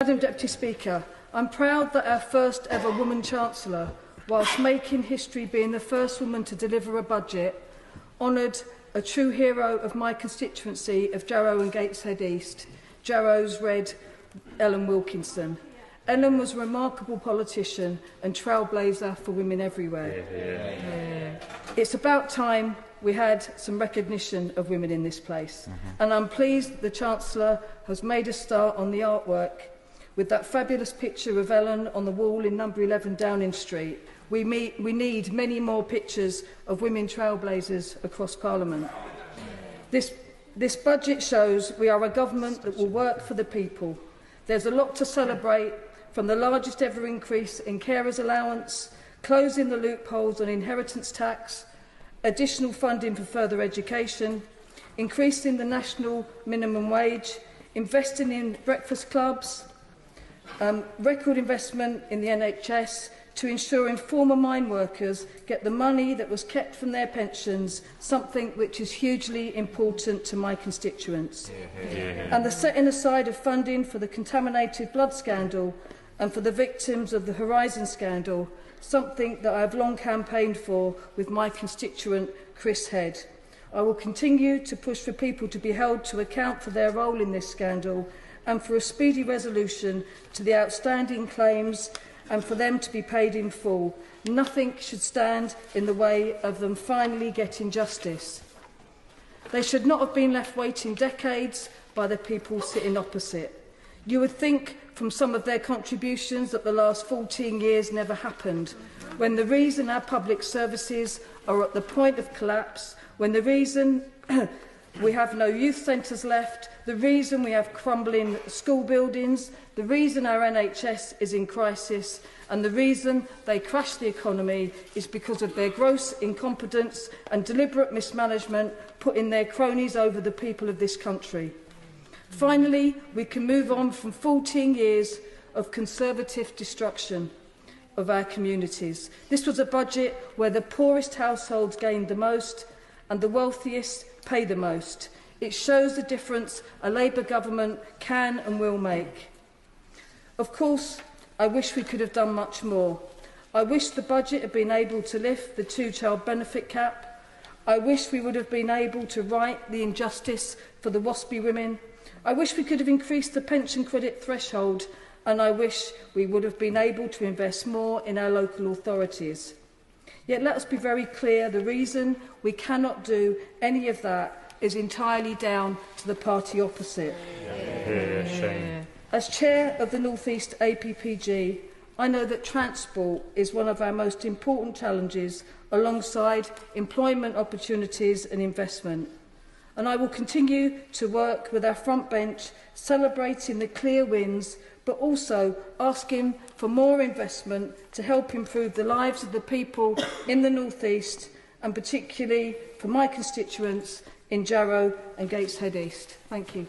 Madam Deputy Speaker, I'm proud that our first ever woman Chancellor, whilst making history being the first woman to deliver a budget, honoured a true hero of my constituency of Jarrow and Gateshead East, Jarrow's Red Ellen Wilkinson. Ellen was a remarkable politician and trailblazer for women everywhere. It's about time we had some recognition of women in this place. And I'm pleased the Chancellor has made a start on the artwork with that fabulous picture of Ellen on the wall in number 11 Downing Street. We need many more pictures of women trailblazers across Parliament. This budget shows we are a government that will work for the people. There's a lot to celebrate, from the largest ever increase in carers allowance, closing the loopholes on inheritance tax, additional funding for further education, increasing the national minimum wage, investing in breakfast clubs, record investment in the NHS to ensuring former mine workers get the money that was kept from their pensions, something which is hugely important to my constituents. And the setting aside of funding for the contaminated blood scandal and for the victims of the Horizon scandal, something that I have long campaigned for with my constituent Chris Head. I will continue to push for people to be held to account for their role in this scandal and for a speedy resolution to the outstanding claims and for them to be paid in full. Nothing should stand in the way of them finally getting justice. They should not have been left waiting decades by the people sitting opposite. You would think from some of their contributions that the last 14 years never happened, when the reason our public services are at the point of collapse, when the reason we have no youth centres left, the reason we have crumbling school buildings, the reason our NHS is in crisis, and the reason they crash the economy is because of their gross incompetence and deliberate mismanagement, putting their cronies over the people of this country. Finally, we can move on from 14 years of Conservative destruction of our communities. This was a budget where the poorest households gained the most and the wealthiest pay the most. It shows the difference a Labour government can and will make. Of course, I wish we could have done much more. I wish the budget had been able to lift the two-child benefit cap. I wish we would have been able to right the injustice for the WASPy women. I wish we could have increased the pension credit threshold, and I wish we would have been able to invest more in our local authorities. Yet let us be very clear, the reason we cannot do any of that is entirely down to the party opposite. As Chair of the North East APPG, I know that transport is one of our most important challenges alongside employment opportunities and investment. And I will continue to work with our front bench, celebrating the clear wins, but also asking for more investment to help improve the lives of the people in the North East, and particularly for my constituents in Jarrow and Gateshead East. Thank you.